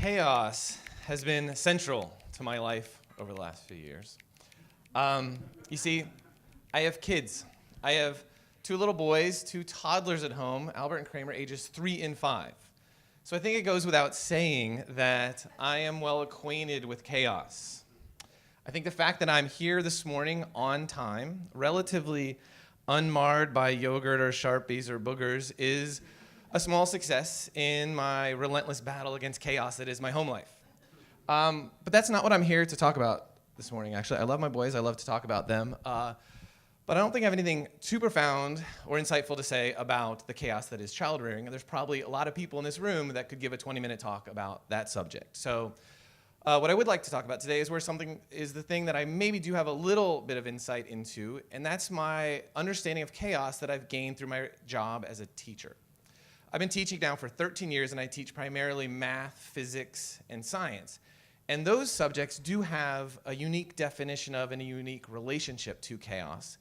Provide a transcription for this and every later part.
Chaos has been central to my life over the last few years. You see, I have kids. I have two little boys, two toddlers at home, Albert and Kramer, ages 3 and 5. So I think it goes without saying that I am well acquainted with chaos. I think the fact that I'm here this morning on time, relatively unmarred by yogurt or Sharpies or boogers, is a small success in my relentless battle against chaos that is my home life. But that's not what I'm here to talk about this morning, actually. I love my boys. I love to talk about them. But I don't think I have anything too profound or insightful to say about the chaos that is child rearing. And there's probably a lot of people in this room that could give a 20-minute talk about that subject. So what I would like to talk about today is the thing that I maybe do have a little bit of insight into, and that's my understanding of chaos that I've gained through my job as a teacher. I've been teaching now for 13 years, and I teach primarily math, physics, and science. And those subjects do have a unique definition of and a unique relationship to chaos.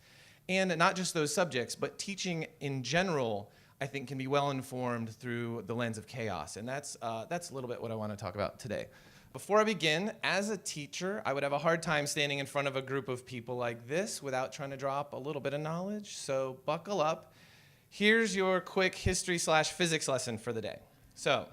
And not just those subjects, but teaching in general, I think, can be well informed through the lens of chaos. And that's a little bit what I want to talk about today. Before I begin, as a teacher, I would have a hard time standing in front of a group of people like this without trying to drop a little bit of knowledge. So buckle up. Here's your quick history/physics lesson for the day. So,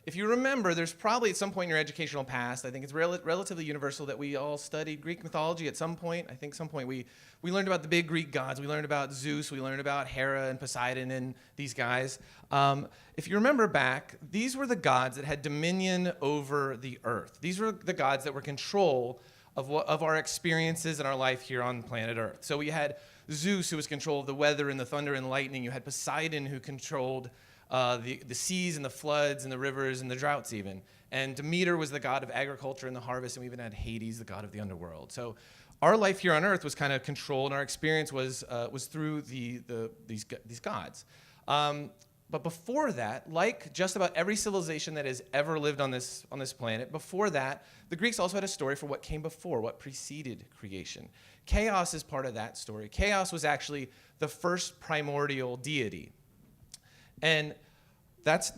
if you remember, there's probably at some point in your educational past, I think it's relatively universal that we all studied Greek mythology at some point. I think some point we learned about the big Greek gods. We learned about Zeus. We learned about Hera and Poseidon and these guys. If you remember back, these were the gods that had dominion over the earth. These were the gods that were control of our experiences in our life here on planet Earth. So we had Zeus, who was control of the weather and the thunder and lightning. You had Poseidon, who controlled the seas and the floods and the rivers and the droughts even. And Demeter was the god of agriculture and the harvest, and we even had Hades, the god of the underworld. So our life here on Earth was kind of controlled, and our experience was through these gods. But before that, like just about every civilization that has ever lived on this planet, before that, the Greeks also had a story for what came before, what preceded creation. Chaos is part of that story. Chaos was actually the first primordial deity. And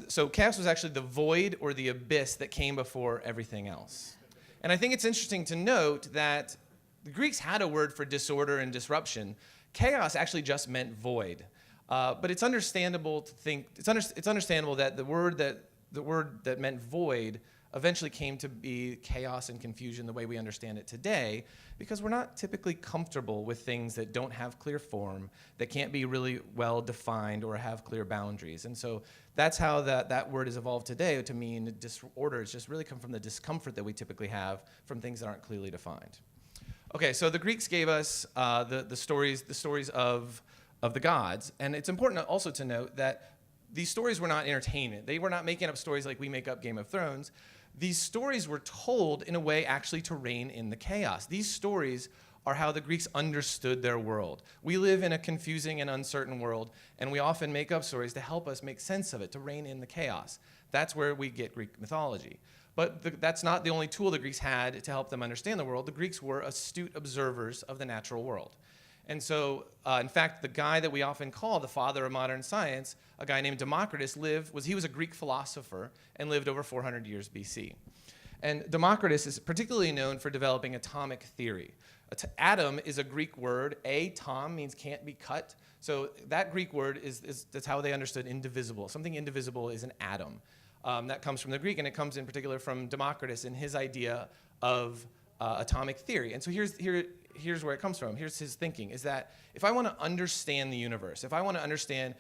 so chaos was actually the void or the abyss that came before everything else. And I think it's interesting to note that the Greeks had a word for disorder and disruption. Chaos actually just meant void. But it's understandable to think it's understandable that the word that meant void eventually came to be chaos and confusion the way we understand it today, because we're not typically comfortable with things that don't have clear form, that can't be really well defined or have clear boundaries. And so that's how that word has evolved today to mean disorder. It's just really come from the discomfort that we typically have from things that aren't clearly defined. Okay, so the Greeks gave us the stories of the gods, and it's important also to note that these stories were not entertainment. They were not making up stories like we make up Game of Thrones. These stories were told in a way actually to rein in the chaos. These stories are how the Greeks understood their world. We live in a confusing and uncertain world, and we often make up stories to help us make sense of it, to rein in the chaos. That's where we get Greek mythology. But that's not the only tool the Greeks had to help them understand the world. The Greeks were astute observers of the natural world. And so, in fact, the guy that we often call the father of modern science, a guy named Democritus, he was a Greek philosopher and lived over 400 years BC. And Democritus is particularly known for developing atomic theory. Atom is a Greek word. Atom means can't be cut. So that Greek word that's how they understood indivisible. Something indivisible is an atom. That comes from the Greek, and it comes in particular from Democritus and his idea of atomic theory. And so here's where it comes from. Here's his thinking, is that if I want to understand the universe, if I want to understand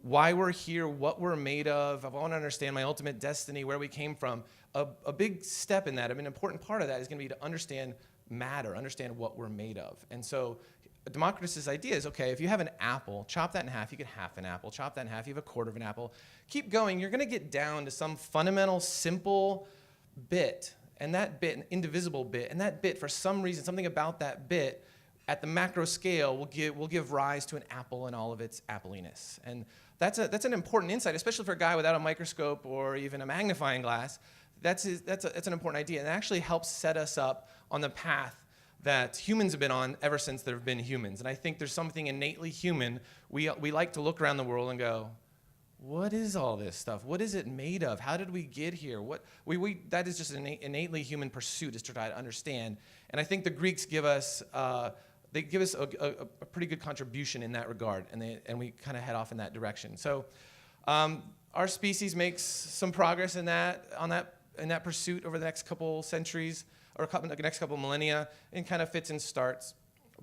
why we're here, what we're made of, if I want to understand my ultimate destiny, where we came from, a big step in that, an important part of that is going to be to understand matter, understand what we're made of. And so Democritus' idea is, okay, if you have an apple, chop that in half, you get half an apple. Chop that in half, you have a quarter of an apple. Keep going, you're going to get down to some fundamental, simple bit, and that bit, an indivisible bit, and that bit, for some reason, something about that bit at the macro scale will give rise to an apple and all of its appliness. And that's an important insight, especially for a guy without a microscope or even a magnifying glass. That's an important idea, and it actually helps set us up on the path that humans have been on ever since there have been humans. And I think there's something innately human. We like to look around the world and go, what is all this stuff? What is it made of? How did we get here? That is just an innately human pursuit, is to try to understand. And I think the Greeks give us a pretty good contribution in that regard, and we kind of head off in that direction. So our species makes some progress in that pursuit over the next couple centuries, or the next couple millennia, and kind of fits and starts.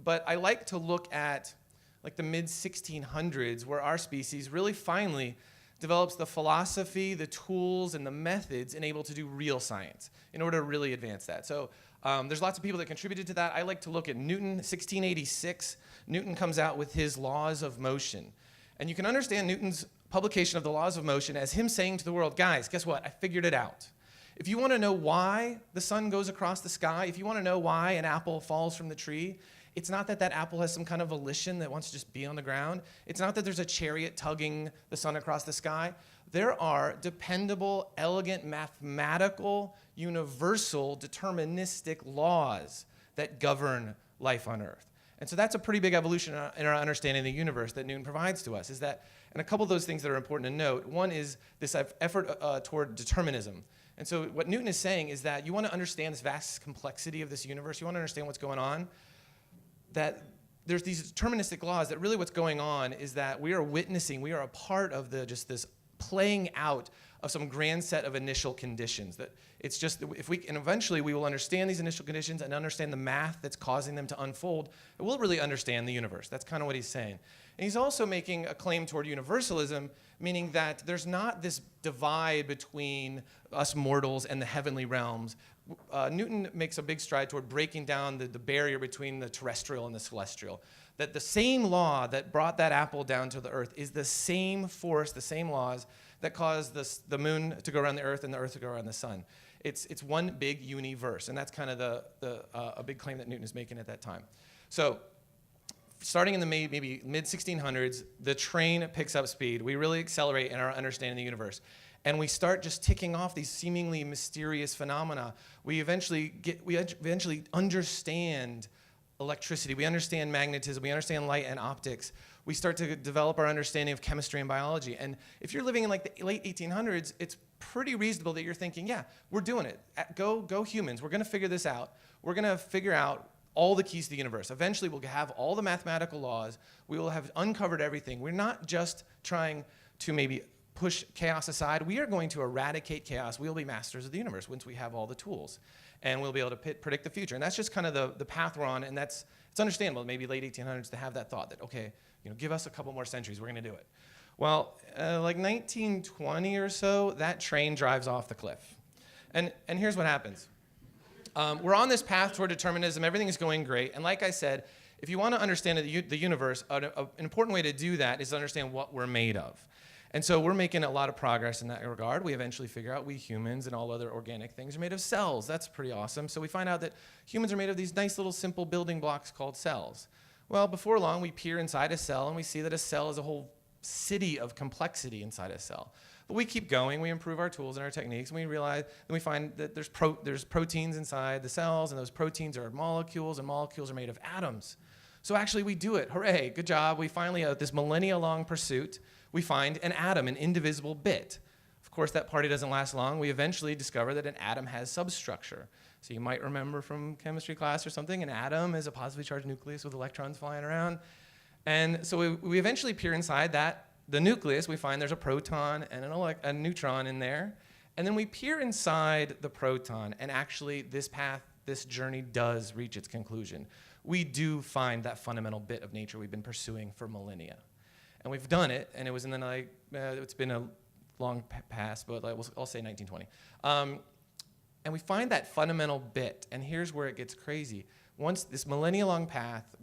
But I like to look at like the mid-1600s, where our species really finally develops the philosophy, the tools, and the methods able to do real science in order to really advance that. So there's lots of people that contributed to that. I like to look at Newton, 1686. Newton comes out with his laws of motion. And you can understand Newton's publication of the laws of motion as him saying to the world, guys, guess what? I figured it out. If you want to know why the sun goes across the sky, if you want to know why an apple falls from the tree, it's not that apple has some kind of volition that wants to just be on the ground. It's not that there's a chariot tugging the sun across the sky. There are dependable, elegant, mathematical, universal, deterministic laws that govern life on Earth. And so that's a pretty big evolution in our understanding of the universe that Newton provides to us, and a couple of those things that are important to note. One is this effort toward determinism. And so what Newton is saying is that you want to understand this vast complexity of this universe, you want to understand what's going on, that there's these deterministic laws, that really what's going on is that we are a part of just this playing out of some grand set of initial conditions. That it's just, and eventually we will understand these initial conditions and understand the math that's causing them to unfold, and we'll really understand the universe. That's kind of what he's saying. And he's also making a claim toward universalism, meaning that there's not this divide between us mortals and the heavenly realms. Newton makes a big stride toward breaking down the barrier between the terrestrial and the celestial. That the same law that brought that apple down to the earth is the same force, the same laws that caused the moon to go around the earth and the earth to go around the sun. It's one big universe, and that's kind of a big claim that Newton is making at that time. So starting in the maybe mid-1600s, the train picks up speed. We really accelerate in our understanding of the universe. And we start just ticking off these seemingly mysterious phenomena. We eventually understand electricity. We understand magnetism. We understand light and optics. We start to develop our understanding of chemistry and biology. And if you're living in like the late 1800s, it's pretty reasonable that you're thinking, yeah, we're doing it. Go humans. We're going to figure this out. We're going to figure out all the keys to the universe. Eventually, we'll have all the mathematical laws. We will have uncovered everything. We're not just trying to maybe push chaos aside. We are going to eradicate chaos. We'll be masters of the universe once we have all the tools. And we'll be able to predict the future. And that's just kind of the path we're on. And it's understandable, maybe late 1800s, to have that thought that, okay, give us a couple more centuries, we're going to do it. Well, like 1920 or so, that train drives off the cliff. And here's what happens. We're on this path toward determinism. Everything is going great. And like I said, if you want to understand the universe, an important way to do that is to understand what we're made of. And so we're making a lot of progress in that regard. We eventually figure out we humans and all other organic things are made of cells. That's pretty awesome. So we find out that humans are made of these nice little simple building blocks called cells. Well, before long, we peer inside a cell, and we see that a cell is a whole city of complexity inside a cell. But we keep going. We improve our tools and our techniques, and we find that there's proteins inside the cells, and those proteins are molecules, and molecules are made of atoms. So actually, we do it. Hooray, good job. We finally, this millennia-long pursuit, we find an atom, an indivisible bit. Of course, that party doesn't last long. We eventually discover that an atom has substructure. So you might remember from chemistry class or something, an atom is a positively charged nucleus with electrons flying around. And so we eventually peer inside the nucleus. We find there's a proton and a neutron in there. And then we peer inside the proton, and actually this journey does reach its conclusion. We do find that fundamental bit of nature we've been pursuing for millennia. And we've done it, and it was in the it's been a long past, but I'll say 1920. And we find that fundamental bit, and here's where it gets crazy. Once this millennia-long path,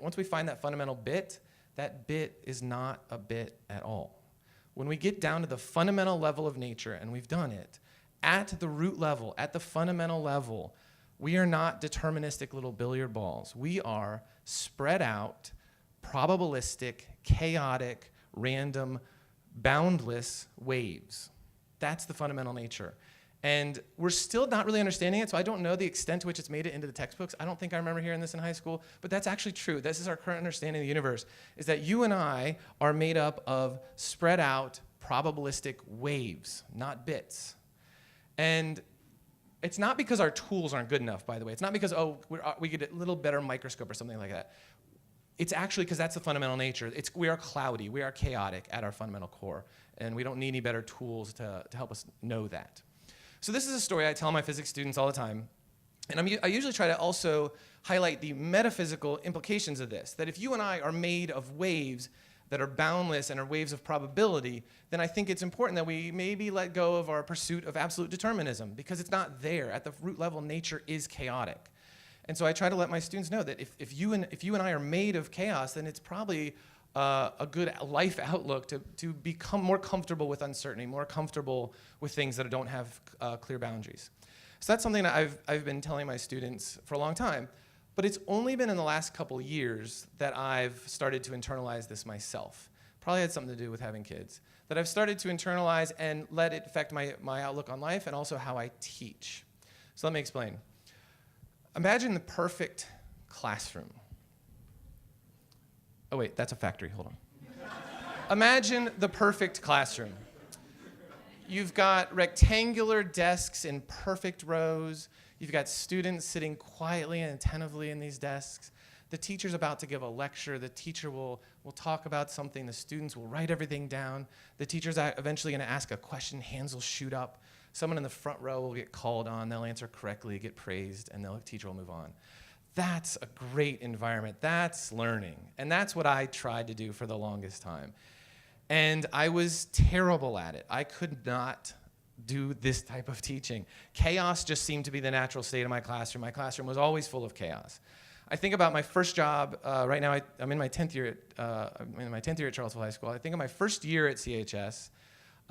once we find that fundamental bit, that bit is not a bit at all. When we get down to the fundamental level of nature, and we've done it, at the root level, at the fundamental level, we are not deterministic little billiard balls. We are spread out, probabilistic, chaotic, random, boundless waves. That's the fundamental nature. And we're still not really understanding it, so I don't know the extent to which it's made it into the textbooks. I don't think I remember hearing this in high school, but that's actually true. This is our current understanding of the universe, is that you and I are made up of spread out, probabilistic waves, not bits. And it's not because our tools aren't good enough, by the way. It's not because, we get a little better microscope or something like that. It's actually because that's the fundamental nature. We are cloudy, we are chaotic at our fundamental core, and we don't need any better tools to help us know that. So this is a story I tell my physics students all the time, and I usually try to also highlight the metaphysical implications of this, that if you and I are made of waves that are boundless and are waves of probability, then I think it's important that we maybe let go of our pursuit of absolute determinism, because it's not there. At the root level, nature is chaotic. And so I try to let my students know that if you and I are made of chaos, then it's probably a good life outlook to become more comfortable with uncertainty, more comfortable with things that don't have clear boundaries. So that's something that I've been telling my students for a long time, but it's only been in the last couple years that I've started to internalize this myself. Probably had something to do with having kids. That I've started to internalize and let it affect my outlook on life and also how I teach. So let me explain. Imagine the perfect classroom. Oh wait, that's a factory, hold on. Imagine the perfect classroom. You've got rectangular desks in perfect rows. You've got students sitting quietly and attentively in these desks. The teacher's about to give a lecture. The teacher will talk about something. The students will write everything down. The teacher's eventually gonna ask a question, hands will shoot up. Someone in the front row will get called on, they'll answer correctly, get praised, and the teacher will move on. That's a great environment. That's learning. And that's what I tried to do for the longest time. And I was terrible at it. I could not do this type of teaching. Chaos just seemed to be the natural state of my classroom. My classroom was always full of chaos. I think about my first job. Right now, I'm in my 10th year at Charlottesville High School. I think of my first year at CHS.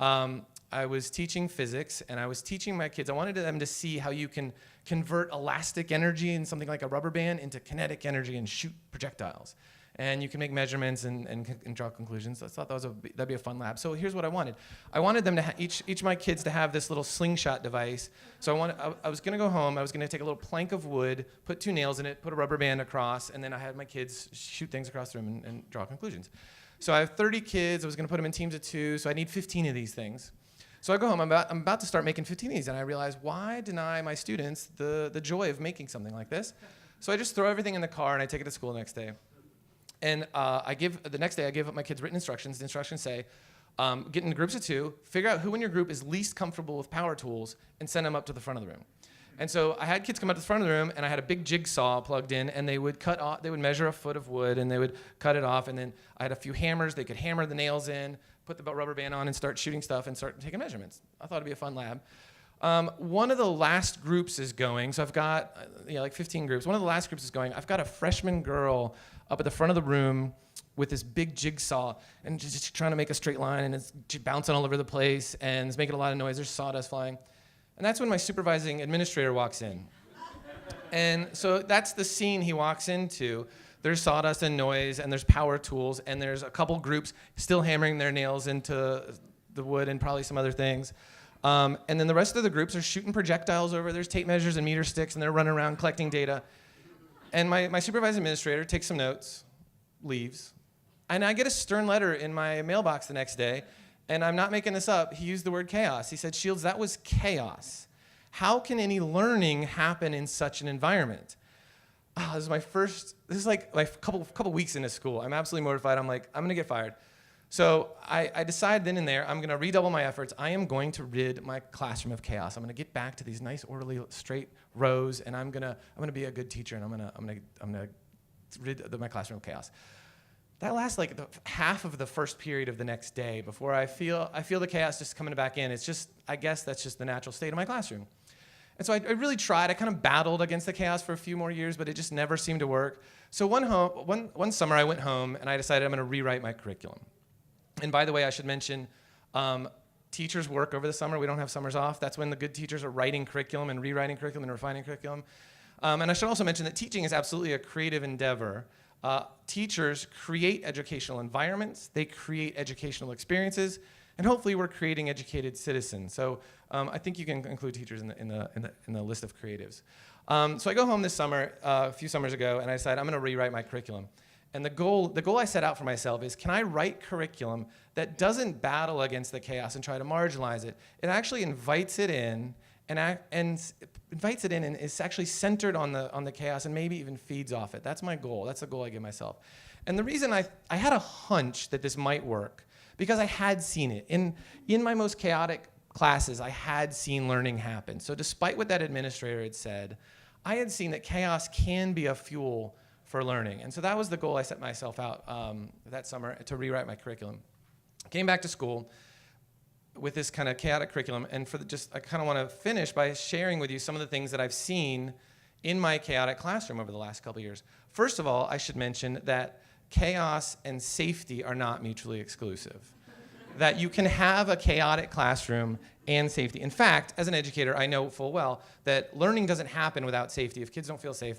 I was teaching physics, and I was teaching my kids. I wanted them to see how you can convert elastic energy in something like a rubber band into kinetic energy and shoot projectiles. And you can make measurements and draw conclusions. I thought that'd be a fun lab. So here's what I wanted. I wanted them to each of my kids to have this little slingshot device. So I was gonna go home. I was gonna take a little plank of wood, put 2 nails in it, put a rubber band across, and then I had my kids shoot things across the room and draw conclusions. So I have 30 kids. I was gonna put them in teams of 2. So I need 15 of these things. So I go home. I'm about to start making 15 of these, and I realize, why deny my students the joy of making something like this? So I just throw everything in the car and I take it to school the next day. And the next day I give up my kids written instructions. The instructions say, get into groups of 2, figure out who in your group is least comfortable with power tools, and send them up to the front of the room. And so I had kids come up to the front of the room, and I had a big jigsaw plugged in, and they would measure a foot of wood, and they would cut it off, and then I had a few hammers. They could hammer the nails in, put the rubber band on, and start shooting stuff and start taking measurements. I thought it'd be a fun lab. One of the last groups is going, so I've got like 15 groups. One of the last groups is going. I've got a freshman girl up at the front of the room with this big jigsaw and just trying to make a straight line, and it's bouncing all over the place, and it's making a lot of noise. There's sawdust flying. And that's when my supervising administrator walks in. And so that's the scene he walks into. There's sawdust and noise, and there's power tools, and there's a couple groups still hammering their nails into the wood and probably some other things. And then the rest of the groups are shooting projectiles over. There's tape measures and meter sticks, and they're running around collecting data. And my supervising administrator takes some notes, leaves, and I get a stern letter in my mailbox the next day, and I'm not making this up. He used the word chaos. He said, "Shields, that was chaos. How can any learning happen in such an environment?" This is like my couple weeks into school. I'm absolutely mortified. I'm like, I'm gonna get fired. So I decided then and there, I'm gonna redouble my efforts. I am going to rid my classroom of chaos. I'm gonna get back to these nice, orderly, straight rows, and I'm gonna be a good teacher, and I'm gonna rid my classroom of chaos. That lasts like half of the first period of the next day before I feel the chaos just coming back in. It's just, I guess that's just the natural state of my classroom. And so I really tried. I kind of battled against the chaos for a few more years, but it just never seemed to work. So one summer I went home and I decided I'm gonna rewrite my curriculum. And by the way, I should mention, teachers work over the summer. We don't have summers off. That's when the good teachers are writing curriculum and rewriting curriculum and refining curriculum. And I should also mention that teaching is absolutely a creative endeavor. Teachers create educational environments, they create educational experiences, and hopefully we're creating educated citizens. So I think you can include teachers in the list of creatives. So I go home this summer, a few summers ago, and I decide I'm gonna rewrite my curriculum. And the goal I set out for myself is, can I write curriculum that doesn't battle against the chaos and try to marginalize it? It actually invites it in and is actually centered on the chaos and maybe even feeds off it. That's my goal. That's the goal I give myself. And the reason I had a hunch that this might work, because I had seen it. In my most chaotic classes, I had seen learning happen. So despite what that administrator had said, I had seen that chaos can be a fuel for learning. And so that was the goal I set myself out that summer, to rewrite my curriculum. Came back to school with this kind of chaotic curriculum, and I kind of want to finish by sharing with you some of the things that I've seen in my chaotic classroom over the last couple of years. First of all, I should mention that chaos and safety are not mutually exclusive. That you can have a chaotic classroom and safety. In fact, as an educator, I know full well that learning doesn't happen without safety. If kids don't feel safe,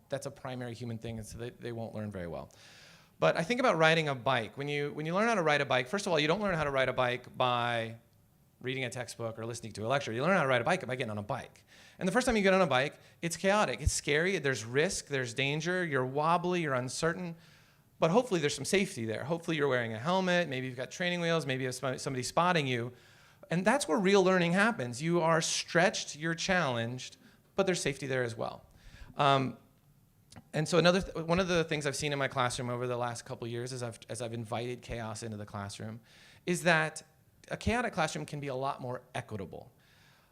that's a primary human thing, and so they won't learn very well. But I think about riding a bike. When you learn how to ride a bike, first of all, you don't learn how to ride a bike by reading a textbook or listening to a lecture. You learn how to ride a bike by getting on a bike. And the first time you get on a bike, it's chaotic, it's scary, there's risk, there's danger, you're wobbly, you're uncertain, but hopefully there's some safety there. Hopefully you're wearing a helmet, maybe you've got training wheels, maybe you have somebody spotting you. And that's where real learning happens. You are stretched, you're challenged, but there's safety there as well. And so one of the things I've seen in my classroom over the last couple years as I've invited chaos into the classroom is that a chaotic classroom can be a lot more equitable.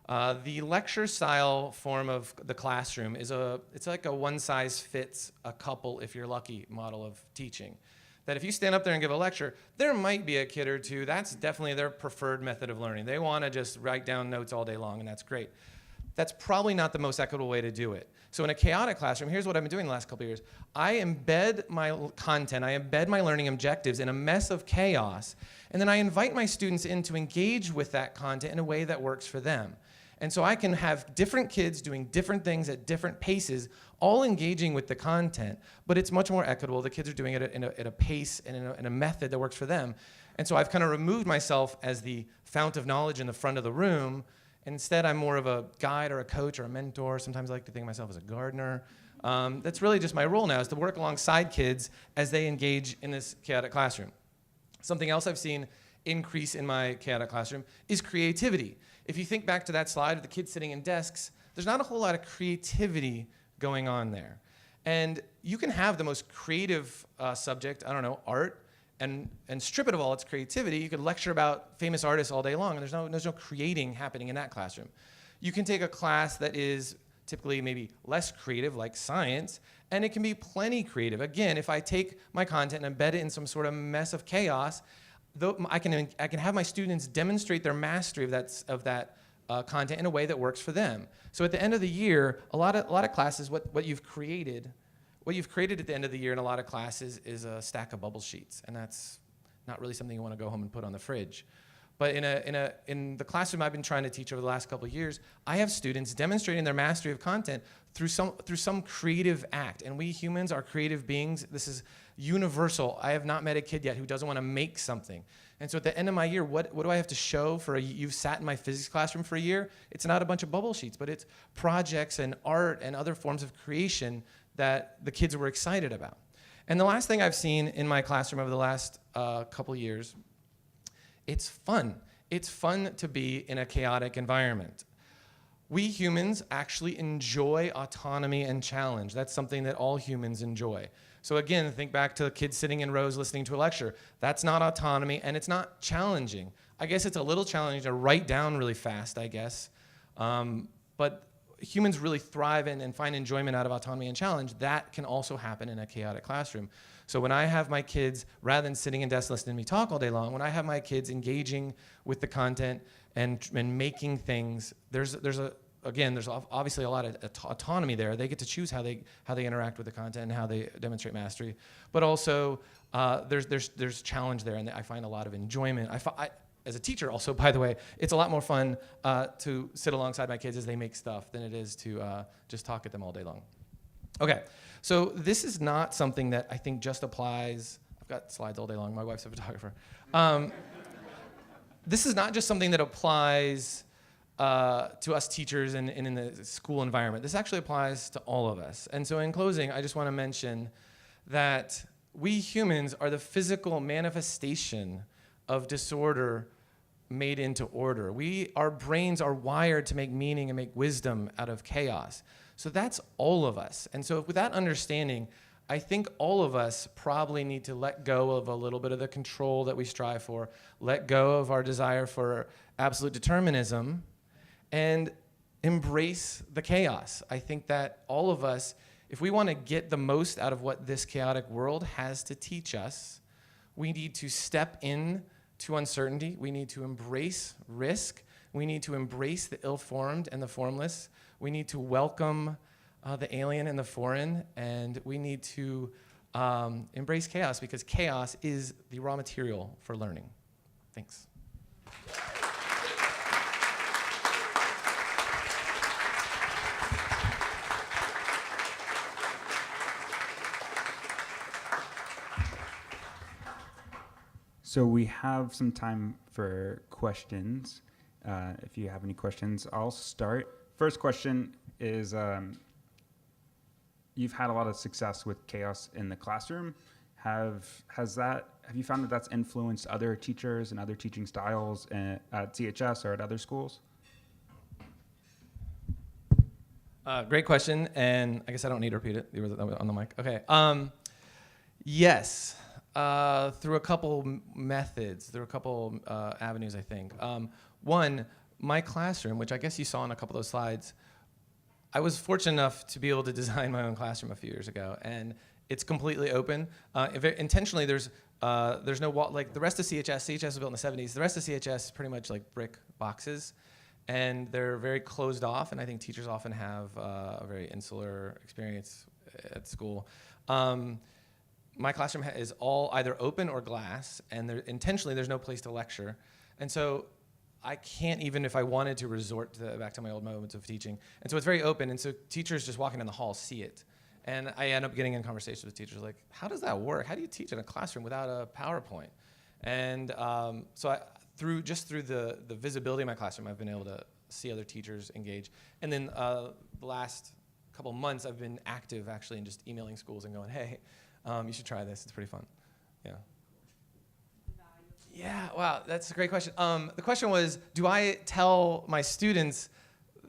The lecture style form of the classroom it's like a one-size-fits-a-couple, if you're lucky, model of teaching. That if you stand up there and give a lecture, there might be a kid or two, that's definitely their preferred method of learning. They want to just write down notes all day long, and that's great. That's probably not the most equitable way to do it. So in a chaotic classroom, here's what I've been doing the last couple of years. I embed my content, I embed my learning objectives in a mess of chaos, and then I invite my students in to engage with that content in a way that works for them. And so I can have different kids doing different things at different paces, all engaging with the content, but it's much more equitable. The kids are doing it at a pace and in a method that works for them. And so I've kind of removed myself as the fount of knowledge in the front of the room. Instead, I'm more of a guide or a coach or a mentor. Sometimes I like to think of myself as a gardener. That's really just my role now, is to work alongside kids as they engage in this chaotic classroom. Something else I've seen increase in my chaotic classroom is creativity. If you think back to that slide of the kids sitting in desks, there's not a whole lot of creativity going on there. And you can have the most creative subject, I don't know, art, and strip it of all its creativity. You could lecture about famous artists all day long, and there's no creating happening in that classroom. You can take a class that is typically maybe less creative, like science, and it can be plenty creative. Again, if I take my content and embed it in some sort of mess of chaos, I can have my students demonstrate their mastery of that content in a way that works for them. So at the end of the year, a lot of classes, what you've created at the end of the year in a lot of classes is a stack of bubble sheets, and that's not really something you want to go home and put on the fridge. But in the classroom I've been trying to teach over the last couple of years, I have students demonstrating their mastery of content through some creative act. And we humans are creative beings. This is universal. I have not met a kid yet who doesn't want to make something. And so at the end of my year, what do I have to show for you've sat in my physics classroom for a year? It's not a bunch of bubble sheets, but it's projects and art and other forms of creation that the kids were excited about. And the last thing I've seen in my classroom over the last couple years, it's fun. It's fun to be in a chaotic environment. We humans actually enjoy autonomy and challenge. That's something that all humans enjoy. So again, think back to the kids sitting in rows listening to a lecture. That's not autonomy, and it's not challenging. I guess it's a little challenging to write down really fast, I guess. But humans really thrive and find enjoyment out of autonomy and challenge. That can also happen in a chaotic classroom. So when I have my kids, rather than sitting in desks listening to me talk all day long, when I have my kids engaging with the content and making things, there's obviously a lot of autonomy there. They get to choose how they interact with the content and how they demonstrate mastery. But also there's challenge there, and I find a lot of enjoyment. As a teacher also, by the way, it's a lot more fun to sit alongside my kids as they make stuff than it is to just talk at them all day long. Okay, so this is not something that I think just applies. I've got slides all day long. My wife's a photographer. This is not just something that applies to us teachers and in the school environment. This actually applies to all of us. And so in closing, I just want to mention that we humans are the physical manifestation of disorder made into order. Our brains are wired to make meaning and make wisdom out of chaos. So that's all of us. And so with that understanding, I think all of us probably need to let go of a little bit of the control that we strive for, let go of our desire for absolute determinism, and embrace the chaos. I think that all of us, if we want to get the most out of what this chaotic world has to teach us, we need to step in to uncertainty. We need to embrace risk. We need to embrace the ill-formed and the formless. We need to welcome the alien and the foreign, and we need to embrace chaos, because chaos is the raw material for learning. Thanks. So we have some time for questions. If you have any questions, I'll start. First question is, you've had a lot of success with chaos in the classroom. Have you found that that's influenced other teachers and other teaching styles at CHS or at other schools? Great question, and I guess I don't need to repeat it. You were on the mic. Okay. Yes. Through a couple methods, through a couple avenues, I think. One, my classroom, which I guess you saw in a couple of those slides, I was fortunate enough to be able to design my own classroom a few years ago, and it's completely open. Intentionally, there's no wall. Like the rest of CHS was built in the 70s. The rest of CHS is pretty much like brick boxes, and they're very closed off, and I think teachers often have a very insular experience at school. My classroom is all either open or glass, and intentionally there's no place to lecture. And so I can't even, if I wanted to, resort back to my old moments of teaching. And so it's very open, and so teachers just walking in the hall see it. And I end up getting in conversations with teachers like, how does that work? How do you teach in a classroom without a PowerPoint? And so through the visibility of my classroom, I've been able to see other teachers engage. And then the last couple months, I've been active actually in just emailing schools and going, hey, you should try this. It's pretty fun. Yeah. Yeah, wow, that's a great question. The question was, do I tell my students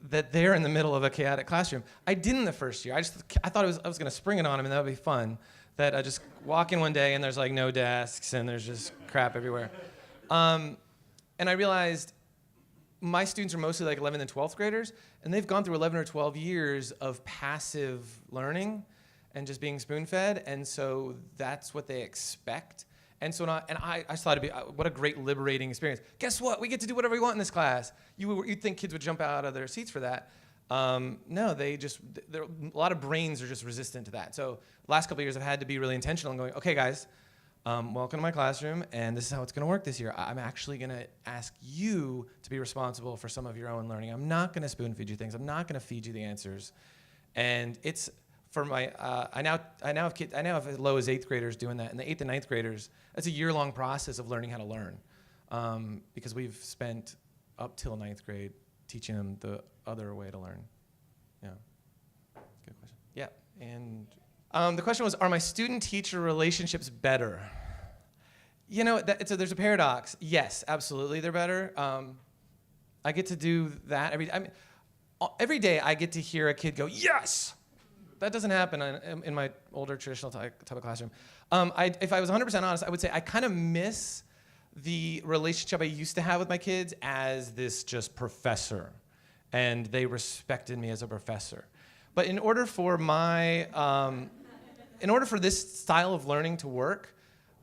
that they're in the middle of a chaotic classroom? I didn't the first year. I thought I was going to spring it on them, and that would be fun. That I just walk in one day, and there's like no desks, and there's just crap everywhere. And I realized my students are mostly like 11th and 12th graders, and they've gone through 11 or 12 years of passive learning and just being spoon-fed, and so that's what they expect. And so I just thought it'd be what a great liberating experience. Guess what? We get to do whatever we want in this class. You'd think kids would jump out of their seats for that. No, a lot of brains are just resistant to that. So the last couple of years I've had to be really intentional and going, okay guys, welcome to my classroom, and this is how it's gonna work this year. I'm actually gonna ask you to be responsible for some of your own learning. I'm not gonna spoon feed you things. I'm not gonna feed you the answers. And it's, for my, I now have kids, I now have as low as 8th graders doing that, and the 8th and 9th graders, that's a year-long process of learning how to learn, because we've spent up till 9th grade teaching them the other way to learn. Yeah, good question. Yeah, and the question was, are my student-teacher relationships better? You know, there's a paradox. Yes, absolutely, they're better. I get to do that every day. I get to hear a kid go, yes. That doesn't happen in my older traditional type of classroom. If I was 100% honest, I would say I kind of miss the relationship I used to have with my kids as this just professor, and they respected me as a professor. But in order for this style of learning to work,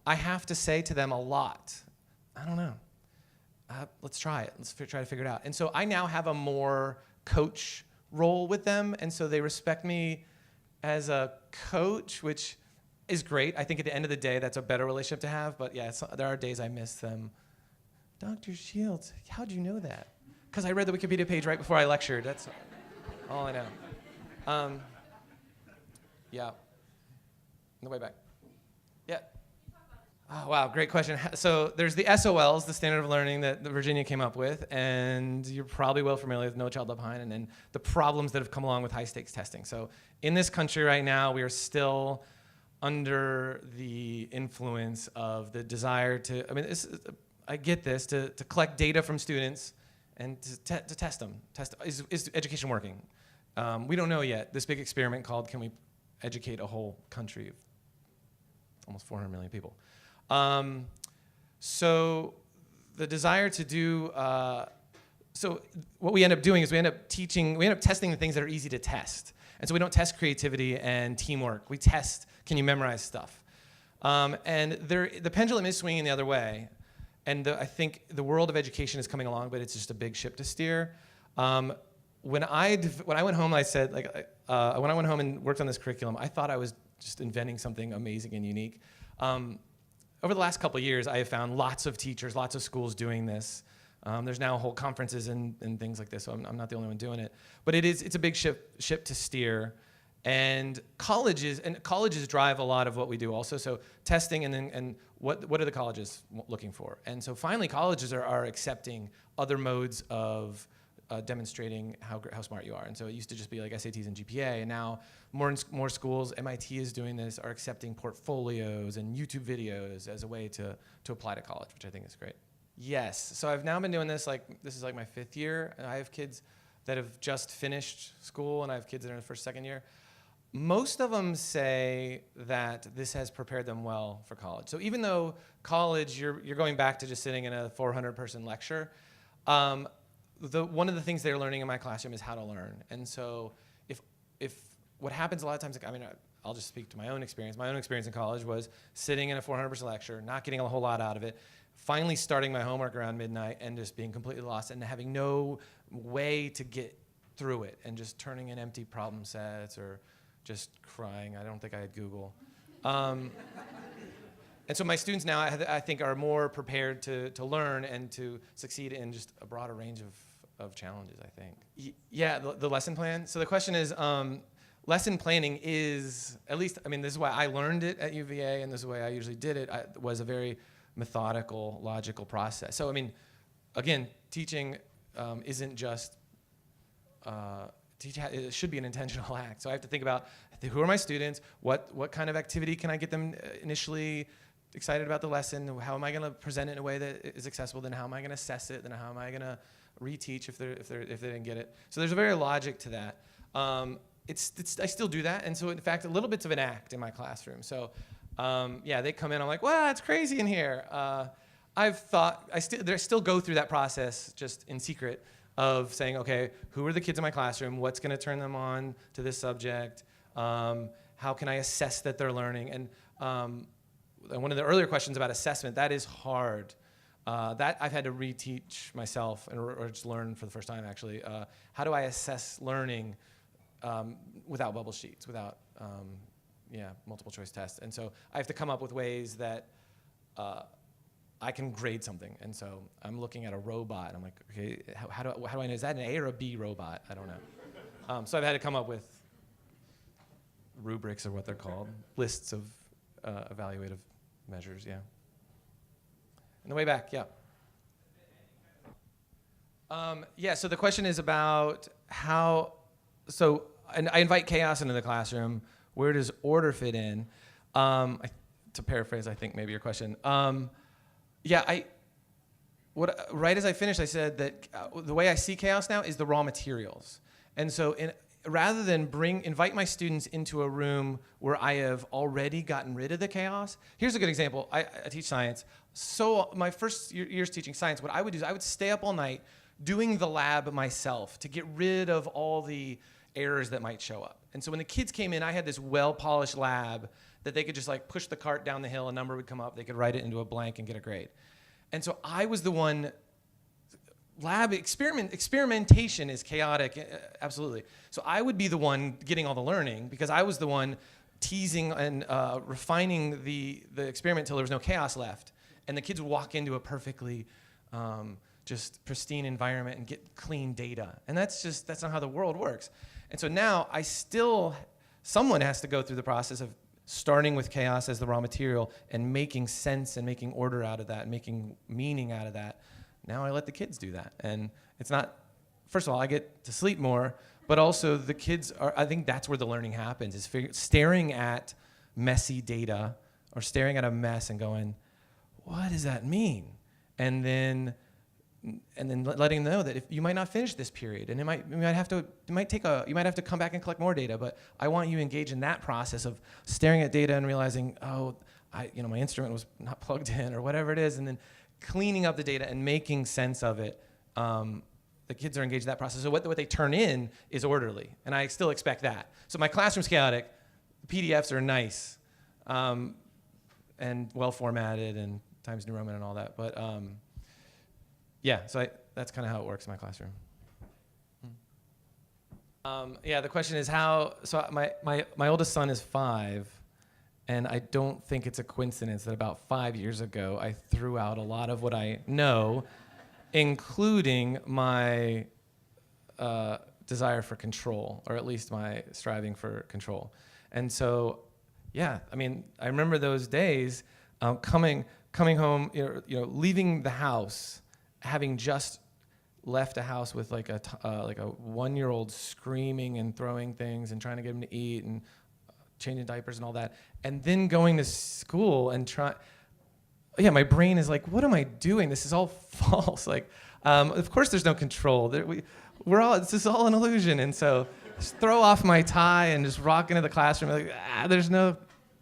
I have to say to them a lot. I don't know. Let's try it. Let's try to figure it out. And so I now have a more coach role with them, and so they respect me as a coach, which is great. I think at the end of the day, that's a better relationship to have. But yeah, there are days I miss them. Dr. Shields, how'd you know that? Because I read the Wikipedia page right before I lectured. That's all I know. Yeah. On the way back. Yeah. Oh, wow, great question. So there's the SOLs, the standard of learning that Virginia came up with, and you're probably well familiar with No Child Left Behind, and then the problems that have come along with high-stakes testing. So in this country right now, we are still under the influence of the desire to, I mean, I get this, to collect data from students and to test them. Is education working? We don't know yet. This big experiment called Can We Educate a Whole Country of almost 400 million people? So the desire to do, so what we end up doing is we end up testing the things that are easy to test. And so we don't test creativity and teamwork. We test, can you memorize stuff? And the pendulum is swinging the other way. And I think the world of education is coming along, but it's just a big ship to steer. When I went home, I said, when I went home and worked on this curriculum, I thought I was just inventing something amazing and unique. Over the last couple of years, I have found lots of teachers, lots of schools doing this. There's now whole conferences and things like this, so I'm not the only one doing it. But it's a big ship to steer. And colleges drive a lot of what we do also. So testing and what are the colleges looking for? And so finally colleges are accepting other modes of demonstrating how smart you are. And so it used to just be like SATs and GPA, and now more schools, MIT is doing this, are accepting portfolios and YouTube videos as a way to apply to college, which I think is great. Yes, so I've now been doing this, this is like my 5th year, and I have kids that have just finished school, and I have kids that are in the first, second year. Most of them say that this has prepared them well for college. So even though college, you're going back to just sitting in a 400-person lecture, one of the things they're learning in my classroom is how to learn. And so if what happens a lot of times, I mean, I'll just speak to my own experience. My own experience in college was sitting in a 400-person lecture, not getting a whole lot out of it, finally starting my homework around midnight and just being completely lost and having no way to get through it and just turning in empty problem sets or just crying. I don't think I had Google. And so my students now, I think, are more prepared to learn and to succeed in just a broader range of challenges, I think. Yeah, the lesson plan. So the question is, lesson planning is, at least, I mean, this is why I learned it at UVA, and this is the way I usually did it, was a very methodical, logical process. So, I mean, again, teaching isn't just, it should be an intentional act. So I have to think about, who are my students? What kind of activity can I get them initially excited about the lesson? How am I going to present it in a way that is accessible? Then how am I going to assess it? Then how am I going to reteach if they didn't get it? So there's a very logic to that. I still do that, and so in fact, a little bit's of an act in my classroom. So yeah, they come in, I'm like, wow, it's crazy in here. I still go through that process just in secret of saying, okay, who are the kids in my classroom? What's going to turn them on to this subject? How can I assess that they're learning? And one of the earlier questions about assessment, that is hard. That I've had to reteach myself or just learn for the first time, actually. How do I assess learning without bubble sheets, without multiple choice tests? And so I have to come up with ways that I can grade something. And so I'm looking at a robot, and I'm like, okay, how do I know, is that an A or a B robot? I don't know. So I've had to come up with rubrics, or what they're called, lists of evaluative measures, yeah. And the way back, yeah. So the question is about and I invite chaos into the classroom. Where does order fit in? To paraphrase, I think, maybe your question. Right as I finished, I said that the way I see chaos now is the raw materials. And so rather than invite my students into a room where I have already gotten rid of the chaos, here's a good example. I teach science. So my first years teaching science, what I would do is I would stay up all night doing the lab myself to get rid of all the errors that might show up. And so when the kids came in, I had this well-polished lab that they could just like push the cart down the hill, a number would come up, they could write it into a blank and get a grade. And so I was the one. Experimentation is chaotic, absolutely. So I would be the one getting all the learning because I was the one teasing and refining the experiment until there was no chaos left. And the kids would walk into a perfectly just pristine environment and get clean data. And that's not how the world works. And so now someone has to go through the process of starting with chaos as the raw material and making sense and making order out of that and making meaning out of that. Now I let the kids do that. And it's not, first of all, I get to sleep more, but also the kids I think that's where the learning happens, is staring at messy data or staring at a mess and going, what does that mean? And then letting them know that if you might not finish this period, and you might have to come back and collect more data. But I want you to engage in that process of staring at data and realizing, oh, my instrument was not plugged in or whatever it is, and then cleaning up the data and making sense of it. The kids are engaged in that process. So what they turn in is orderly, and I still expect that. So my classroom's chaotic. PDFs are nice and well formatted and Times New Roman and all that. But yeah, so that's kind of how it works in my classroom. Yeah, the question is how. So my oldest son is 5, and I don't think it's a coincidence that about 5 years ago I threw out a lot of what I know, including my desire for control, or at least my striving for control. And so, yeah, I mean, I remember those days coming home, leaving the house, having just left a house with like a 1-year-old screaming and throwing things and trying to get him to eat and changing diapers and all that, and then going to school and my brain is like, what am I doing? This is all false. Like, of course there's no control. This is all an illusion. And so just throw off my tie and just rock into the classroom. Like,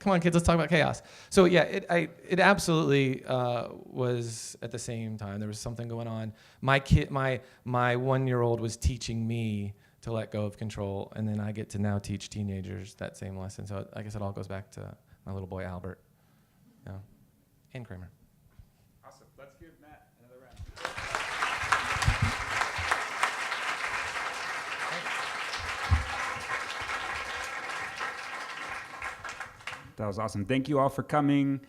come on kids, let's talk about chaos. So yeah, it absolutely was at the same time. There was something going on. My 1-year-old was teaching me to let go of control, and then I get to now teach teenagers that same lesson. So I guess it all goes back to my little boy Albert, and Kramer. Awesome. Let's give Matt another round. That was awesome. Thank you all for coming.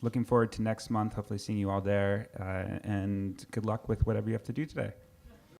Looking forward to next month, hopefully seeing you all there. And good luck with whatever you have to do today.